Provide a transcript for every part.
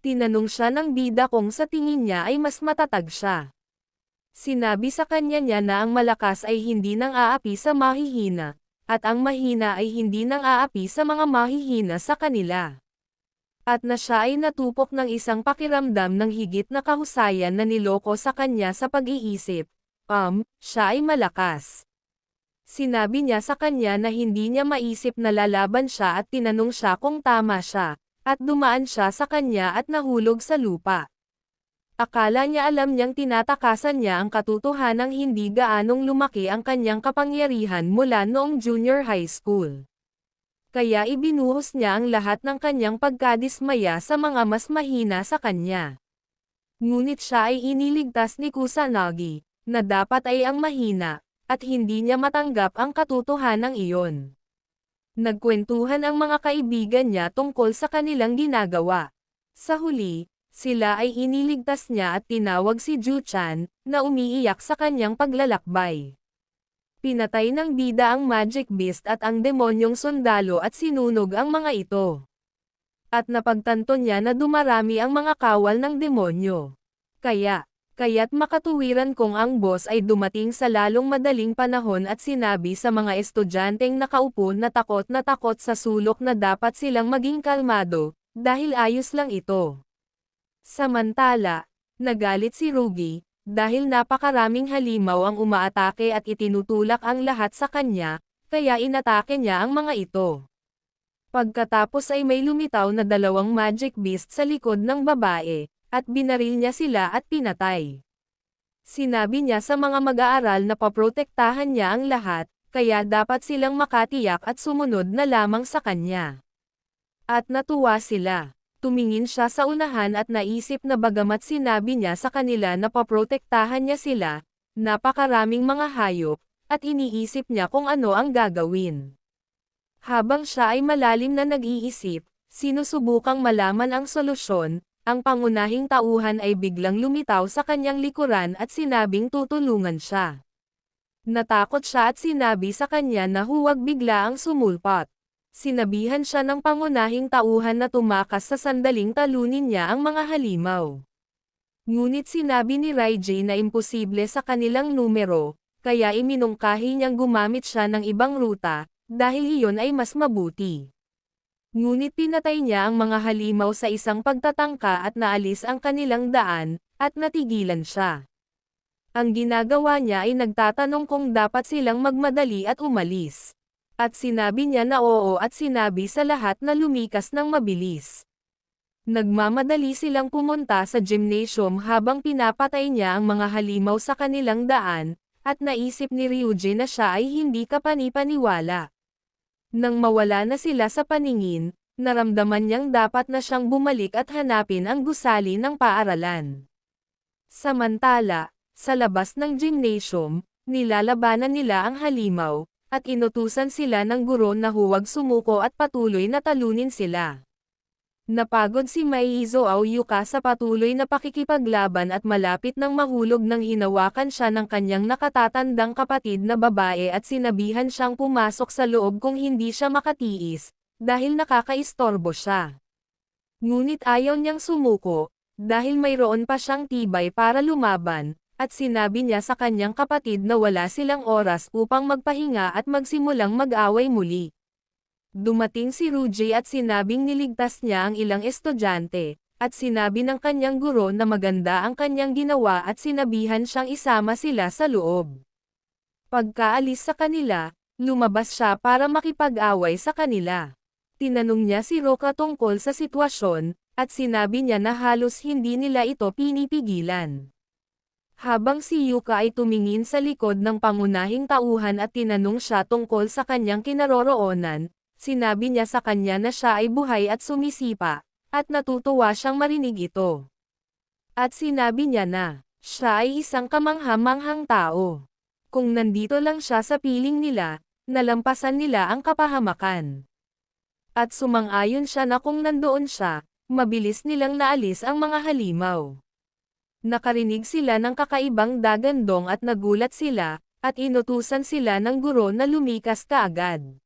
Tinanong siya ng bida kung sa tingin niya ay mas matatag siya. Sinabi sa kanya niya na ang malakas ay hindi nang aapi sa mahihina, at ang mahina ay hindi nang aapi sa mga mahihina sa kanila. At na siya ay natupok ng isang pakiramdam ng higit na kahusayan na niloko sa kanya sa pag-iisip, siya ay malakas. Sinabi niya sa kanya na hindi niya maisip na lalaban siya at tinanong siya kung tama siya, at dumaan siya sa kanya at nahulog sa lupa. Akala niya alam niyang tinatakasan niya ang katotohanang hindi gaanong lumaki ang kanyang kapangyarihan mula noong junior high school. Kaya ibinuhos niya ang lahat ng kanyang pagkadismaya sa mga mas mahina sa kanya. Ngunit siya ay iniligtas ni Kusanagi, na dapat ay ang mahina, at hindi niya matanggap ang katotohanang iyon. Nagkwentuhan ang mga kaibigan niya tungkol sa kanilang ginagawa. Sa huli, sila ay iniligtas niya at tinawag si Ju-chan, na umiiyak sa kanyang paglalakbay. Pinatay ng bida ang Magic Beast at ang demonyong sundalo at sinunog ang mga ito. At napagtanto niya na dumarami ang mga kawal ng demonyo. Kaya't makatuwiran kung ang boss ay dumating sa lalong madaling panahon at sinabi sa mga estudyanteng nakaupo na takot sa sulok na dapat silang maging kalmado, dahil ayos lang ito. Samantala, nagalit si Ruby, dahil napakaraming halimaw ang umaatake at itinutulak ang lahat sa kanya, kaya inatake niya ang mga ito. Pagkatapos ay may lumitaw na 2 Magic Beast sa likod ng babae, at binaril niya sila at pinatay. Sinabi niya sa mga mag-aaral na paprotektahan niya ang lahat, kaya dapat silang makatiyak at sumunod na lamang sa kanya. At natuwa sila. Tumingin siya sa unahan at naisip na bagamat sinabi niya sa kanila na paprotektahan niya sila, napakaraming mga hayop, at iniisip niya kung ano ang gagawin. Habang siya ay malalim na nag-iisip, sinusubukang malaman ang solusyon, ang pangunahing tauhan ay biglang lumitaw sa kanyang likuran at sinabing tutulungan siya. Natakot siya at sinabi sa kanya na huwag bigla ang sumulpot. Sinabihan siya ng pangunahing tauhan na tumakas sa sandaling talunin niya ang mga halimaw. Ngunit sinabi ni Raijay na imposible sa kanilang numero, kaya iminungkahi niyang gumamit siya ng ibang ruta, dahil iyon ay mas mabuti. Ngunit pinatay niya ang mga halimaw sa isang pagtatangka at naalis ang kanilang daan, at natigilan siya. Ang ginagawa niya ay nagtatanong kung dapat silang magmadali at umalis. At sinabi niya na oo at sinabi sa lahat na lumikas ng mabilis. Nagmamadali silang pumunta sa gymnasium habang pinapatay niya ang mga halimaw sa kanilang daan, at naisip ni Ryuji na siya ay hindi kapani-paniwala. Nang mawala na sila sa paningin, naramdaman niyang dapat na siyang bumalik at hanapin ang gusali ng paaralan. Samantala, sa labas ng gymnasium, nilalabanan nila ang halimaw, at inutusan sila ng guro na huwag sumuko at patuloy na talunin sila. Napagod si Maizo Aoyuka sa patuloy na pakikipaglaban at malapit nang mahulog nang hinawakan siya ng kanyang nakatatandang kapatid na babae at sinabihan siyang pumasok sa loob kung hindi siya makatiis, dahil nakakaistorbo siya. Ngunit ayaw niyang sumuko, dahil mayroon pa siyang tibay para lumaban, at sinabi niya sa kanyang kapatid na wala silang oras upang magpahinga at magsimulang mag-away muli. Dumating si Ryuji at sinabing niligtas niya ang ilang estudyante, at sinabi ng kanyang guro na maganda ang kanyang ginawa at sinabihan siyang isama sila sa loob. Pagkaalis sa kanila, lumabas siya para makipag-away sa kanila. Tinanong niya si Roka tungkol sa sitwasyon, at sinabi niya na halos hindi nila ito pinipigilan. Habang si Yuka ay tumingin sa likod ng pangunahing tauhan at tinanong siya tungkol sa kanyang kinaroroonan, sinabi niya sa kanya na siya ay buhay at sumisipa, at natutuwa siyang marinig ito. At sinabi niya na, siya ay isang kamangha-manghang tao. Kung nandito lang siya sa piling nila, nalampasan nila ang kapahamakan. At sumang-ayon siya na kung nandoon siya, mabilis nilang naalis ang mga halimaw. Nakarinig sila ng kakaibang dagandong at nagulat sila, at inutusan sila ng guro na lumikas kaagad.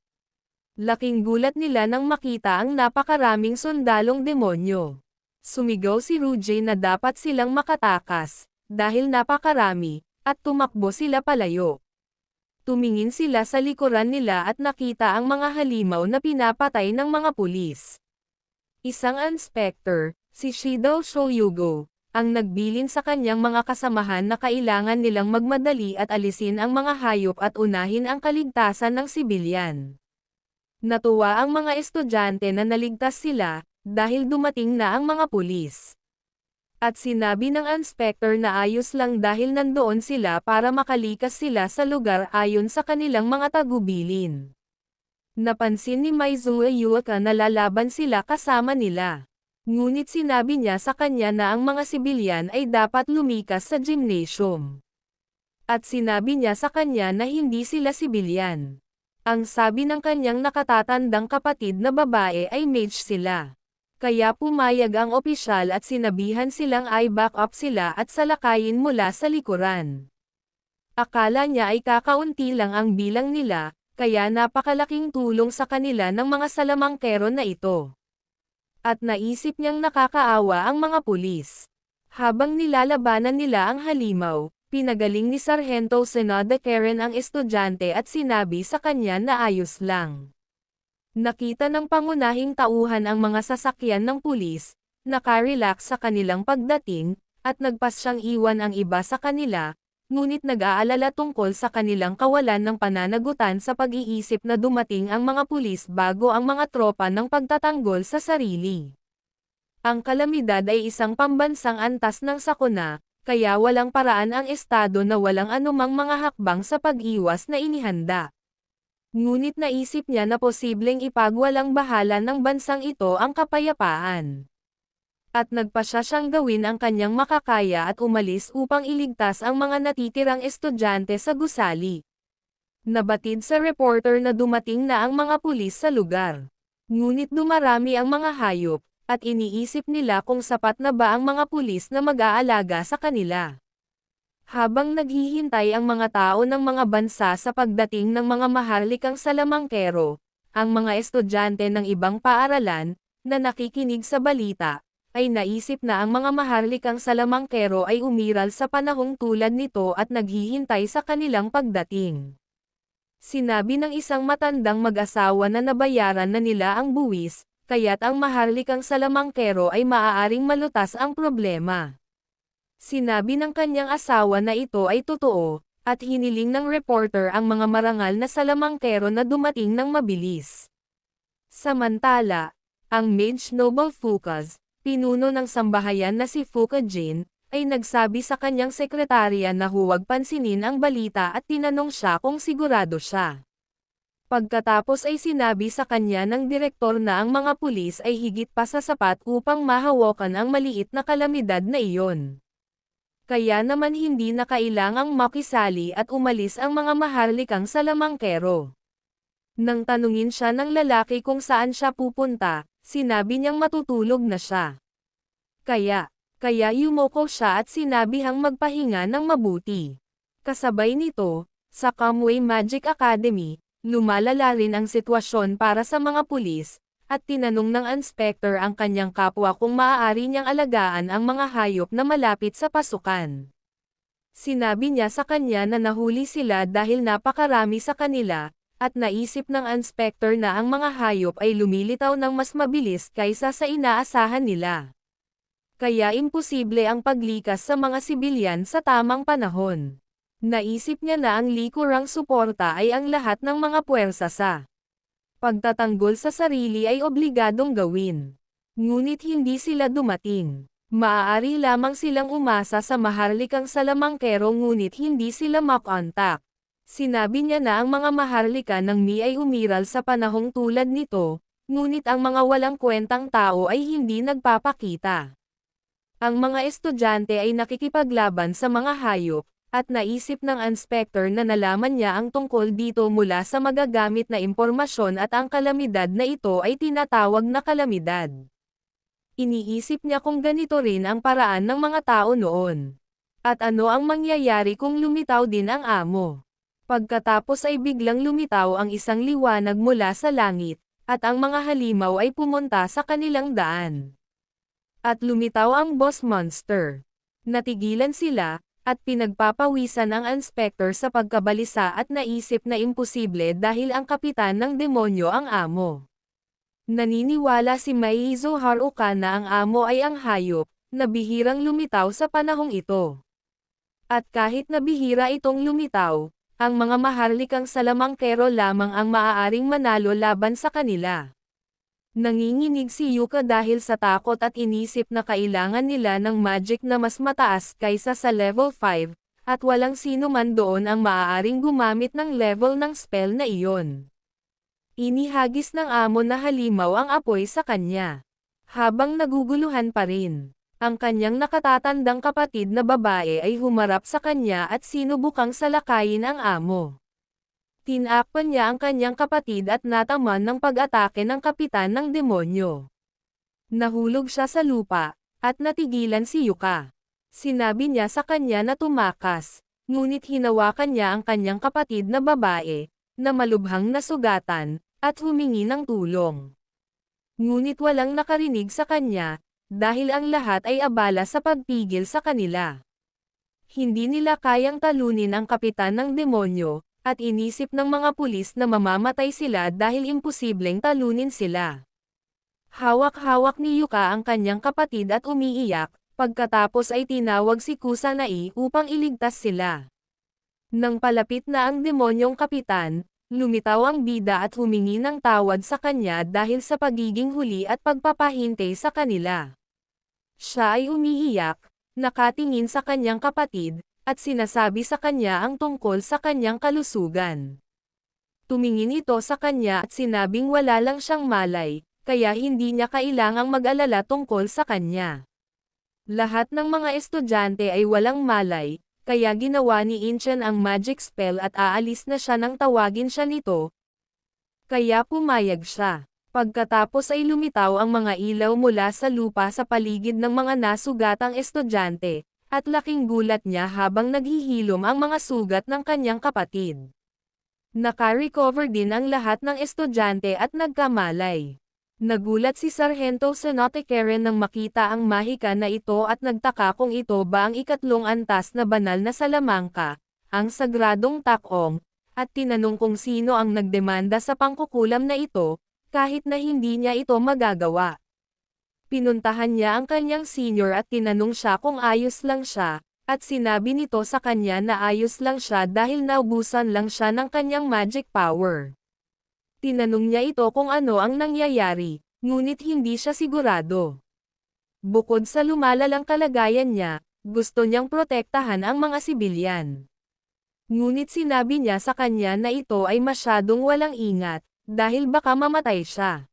Laking gulat nila nang makita ang napakaraming sundalong demonyo. Sumigaw si Rujay na dapat silang makatakas, dahil napakarami, at tumakbo sila palayo. Tumingin sila sa likuran nila at nakita ang mga halimaw na pinapatay ng mga pulis. Isang inspector, si Shidao Shoyugo, ang nagbilin sa kanyang mga kasamahan na kailangan nilang magmadali at alisin ang mga hayop at unahin ang kaligtasan ng sibilyan. Natuwa ang mga estudyante na naligtas sila, dahil dumating na ang mga pulis. At sinabi ng inspector na ayos lang dahil nandoon sila para makalikas sila sa lugar ayon sa kanilang mga tagubilin. Napansin ni Maizuo Yuka na lalaban sila kasama nila. Ngunit sinabi niya sa kanya na ang mga sibilyan ay dapat lumikas sa gymnasium. At sinabi niya sa kanya na hindi sila sibilyan. Ang sabi ng kanyang nakatatandang kapatid na babae ay mage sila. Kaya pumayag ang opisyal at sinabihan silang ay back up sila at salakayin mula sa likuran. Akala niya ay kakaunti lang ang bilang nila, kaya napakalaking tulong sa kanila ng mga salamangkero na ito. At naisip niyang nakakaawa ang mga pulis. Habang nilalabanan nila ang halimaw, pinagaling ni Sargento Senada Karen ang estudyante at sinabi sa kanya na ayos lang. Nakita ng pangunahing tauhan ang mga sasakyan ng pulis, nakarelax sa kanilang pagdating, at nagpasyang iwan ang iba sa kanila, ngunit nag-aalala tungkol sa kanilang kawalan ng pananagutan sa pag-iisip na dumating ang mga pulis bago ang mga tropa ng pagtatanggol sa sarili. Ang kalamidad ay isang pambansang antas ng sakuna, kaya walang paraan ang estado na walang anumang mga hakbang sa pag-iwas na inihanda. Ngunit naisip niya na posibleng ipagwalang bahala ng bansang ito ang kapayapaan. At nagpasya siyang gawin ang kanyang makakaya at umalis upang iligtas ang mga natitirang estudyante sa gusali. Nabatid sa reporter na dumating na ang mga pulis sa lugar. Ngunit dumarami ang mga hayop, at iniisip nila kung sapat na ba ang mga pulis na mag-aalaga sa kanila. Habang naghihintay ang mga tao ng mga bansa sa pagdating ng mga maharlikang salamangkero, ang mga estudyante ng ibang paaralan, na nakikinig sa balita, ay naisip na ang mga maharlikang salamangkero ay umiral sa panahong tulad nito at naghihintay sa kanilang pagdating. Sinabi ng isang matandang mag-asawa na nabayaran na nila ang buwis, kaya't ang maharlikang salamangkero ay maaaring malutas ang problema. Sinabi ng kanyang asawa na ito ay totoo, at hiniling ng reporter ang mga marangal na salamangkero na dumating ng mabilis. Samantala, ang Mage Noble Fukas, pinuno ng sambahayan na si Fukajin, ay nagsabi sa kanyang sekretarya na huwag pansinin ang balita at tinanong siya kung sigurado siya. Pagkatapos ay sinabi sa kanya ng direktor na ang mga pulis ay higit pa sa sapat upang mahawakan ang maliit na kalamidad na iyon. Kaya naman hindi na kailangang makisali at umalis ang mga maharlikang salamangkero. Nang tanungin siya ng lalaki kung saan siya pupunta, sinabi niyang matutulog na siya. Kaya yumoko siya at sinabihang magpahinga ng mabuti. Kasabay nito, sa Kamui Magic Academy, lumalala rin ang sitwasyon para sa mga pulis, at tinanong ng inspector ang kanyang kapwa kung maaari niyang alagaan ang mga hayop na malapit sa pasukan. Sinabi niya sa kanya na nahuli sila dahil napakarami sa kanila, at naisip ng inspector na ang mga hayop ay lumilitaw ng mas mabilis kaysa sa inaasahan nila. Kaya imposible ang paglikas sa mga sibilyan sa tamang panahon. Naisip niya na ang likurang suporta ay ang lahat ng mga puwersa sa pagtatanggol sa sarili ay obligadong gawin. Ngunit hindi sila dumating. Maaari lamang silang umasa sa maharlikang salamangkero ngunit hindi sila makontak. Sinabi niya na ang mga maharlika ng Mi ay umiral sa panahong tulad nito, ngunit ang mga walang kwentang tao ay hindi nagpapakita. Ang mga estudyante ay nakikipaglaban sa mga hayop, at naisip ng inspector na nalaman niya ang tungkol dito mula sa magagamit na impormasyon at ang kalamidad na ito ay tinatawag na kalamidad. Iniisip niya kung ganito rin ang paraan ng mga tao noon. At ano ang mangyayari kung lumitaw din ang amo. Pagkatapos ay biglang lumitaw ang isang liwanag mula sa langit, at ang mga halimaw ay pumunta sa kanilang daan. At lumitaw ang boss monster. Natigilan sila, at pinagpapawisan ang inspector sa pagkabalisa at naisip na imposible dahil ang kapitan ng demonyo ang amo. Naniniwala si Meizo Haruka na ang amo ay ang hayop, na bihirang lumitaw sa panahong ito. At kahit na bihira itong lumitaw, ang mga maharlikang salamangkero lamang ang maaaring manalo laban sa kanila. Nanginginig si Yuka dahil sa takot at inisip na kailangan nila ng magic na mas mataas kaysa sa level 5, at walang sino man doon ang maaaring gumamit ng level ng spell na iyon. Inihagis ng amo na halimaw ang apoy sa kanya. Habang naguguluhan pa rin, ang kanyang nakatatandang kapatid na babae ay humarap sa kanya at sinubukang salakayin ang amo. Tinakpan niya ang kanyang kapatid at nataman ng pag-atake ng kapitan ng demonyo. Nahulog siya sa lupa, at natigilan si Yuka. Sinabi niya sa kanya na tumakas, ngunit hinawakan niya ang kanyang kapatid na babae, na malubhang nasugatan, at humingi ng tulong. Ngunit walang nakarinig sa kanya, dahil ang lahat ay abala sa pagpigil sa kanila. Hindi nila kayang talunin ang kapitan ng demonyo, at inisip ng mga pulis na mamamatay sila dahil imposibleng talunin sila. Hawak-hawak ni Yuka ang kanyang kapatid at umiiyak, pagkatapos ay tinawag si Kusanai upang iligtas sila. Nang palapit na ang demonyong kapitan, lumitaw ang bida at humingi ng tawad sa kanya dahil sa pagiging huli at pagpapahintay sa kanila. Siya ay umiiyak, nakatingin sa kanyang kapatid, at sinasabi sa kanya ang tungkol sa kanyang kalusugan. Tumingin ito sa kanya at sinabing wala lang siyang malay, kaya hindi niya kailangang mag-alala tungkol sa kanya. Lahat ng mga estudyante ay walang malay, kaya ginawa ni Inchan ang magic spell at aalis na siya nang tawagin siya nito. Kaya pumayag siya. Pagkatapos ay lumitaw ang mga ilaw mula sa lupa sa paligid ng mga nasugatang estudyante, at laking gulat niya habang naghihilom ang mga sugat ng kanyang kapatid. Naka-recover din ang lahat ng estudyante at nagkamalay. Nagulat si Sargento Sonotekeren nang makita ang mahika na ito at nagtaka kung ito ba ang ikatlong antas na banal na salamangka, ang sagradong takong, at tinanong kung sino ang nagdemanda sa pangkukulam na ito, kahit na hindi niya ito magagawa. Pinuntahan niya ang kanyang senior at tinanong siya kung ayos lang siya, at sinabi nito sa kanya na ayos lang siya dahil naubusan lang siya ng kanyang magic power. Tinanong niya ito kung ano ang nangyayari, ngunit hindi siya sigurado. Bukod sa lumalalang kalagayan niya, gusto niyang protektahan ang mga sibilyan. Ngunit sinabi niya sa kanya na ito ay masyadong walang ingat, dahil baka mamatay siya.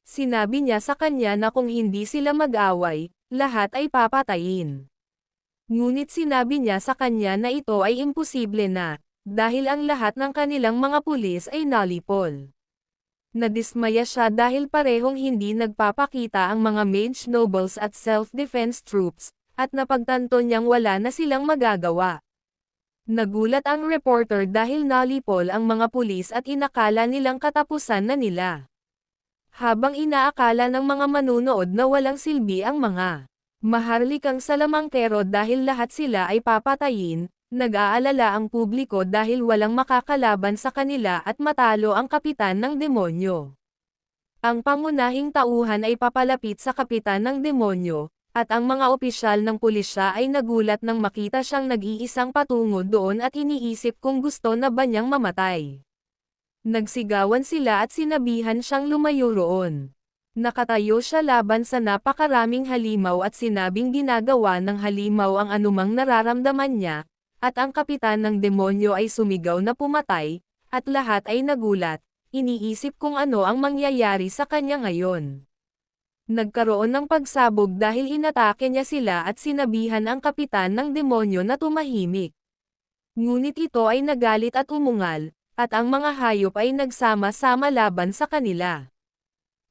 Sinabi niya sa kanya na kung hindi sila mag-away, lahat ay papatayin. Ngunit sinabi niya sa kanya na ito ay imposible na, dahil ang lahat ng kanilang mga pulis ay nalipol. Nadismaya siya dahil parehong hindi nagpapakita ang mga mage nobles at self-defense troops, at napagtanto niyang wala na silang magagawa. Nagulat ang reporter dahil nalipol ang mga pulis at inakala nilang katapusan na nila. Habang inaakala ng mga manunood na walang silbi ang mga maharlikang salamangkero dahil lahat sila ay papatayin, nag-aalala ang publiko dahil walang makakalaban sa kanila at matalo ang kapitan ng demonyo. Ang pangunahing tauhan ay papalapit sa kapitan ng demonyo, at ang mga opisyal ng pulisya ay nagulat nang makita siyang nag-iisang patungo doon at iniisip kung gusto na ba niyang mamatay. Nagsigawan sila at sinabihan siyang lumayo roon. Nakatayo siya laban sa napakaraming halimaw at sinabing ginagawa ng halimaw ang anumang nararamdaman niya, at ang kapitan ng demonyo ay sumigaw na pumatay, at lahat ay nagulat, iniisip kung ano ang mangyayari sa kanya ngayon. Nagkaroon ng pagsabog dahil inatake niya sila at sinabihan ang kapitan ng demonyo na tumahimik. Ngunit ito ay nagalit at umungal, at ang mga hayop ay nagsama-sama laban sa kanila.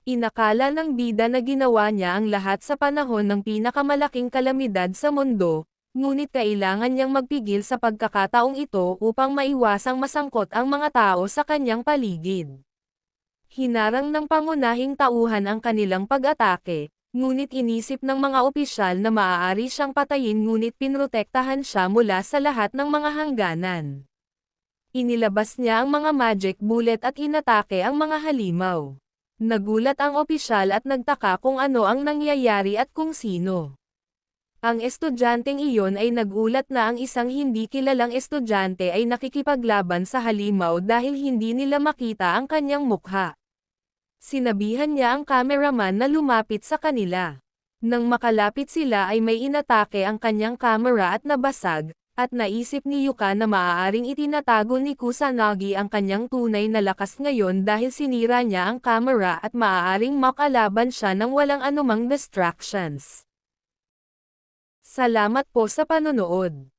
Inakala ng bida na ginawa niya ang lahat sa panahon ng pinakamalaking kalamidad sa mundo, ngunit kailangan niyang magpigil sa pagkakataong ito upang maiwasang masangkot ang mga tao sa kanyang paligid. Hinarang ng pangunahing tauhan ang kanilang pag-atake, Ngunit inisip ng mga opisyal na maaari siyang patayin ngunit pinrotektahan siya mula sa lahat ng mga hangganan. Inilabas niya ang mga magic bullet at inatake ang mga halimaw. Nagulat ang opisyal at nagtaka kung ano ang nangyayari at kung sino. Ang estudyanteng iyon ay nagulat na ang isang hindi kilalang estudyante ay nakikipaglaban sa halimaw dahil hindi nila makita ang kanyang mukha. Sinabihan niya ang cameraman na lumapit sa kanila. Nang makalapit sila ay may inatake ang kanyang camera at nabasag, at naisip ni Yuka na maaaring itinatago ni Kusanagi ang kanyang tunay na lakas ngayon dahil sinira niya ang camera at maaaring makalaban siya ng walang anumang distractions. Salamat po sa panonood.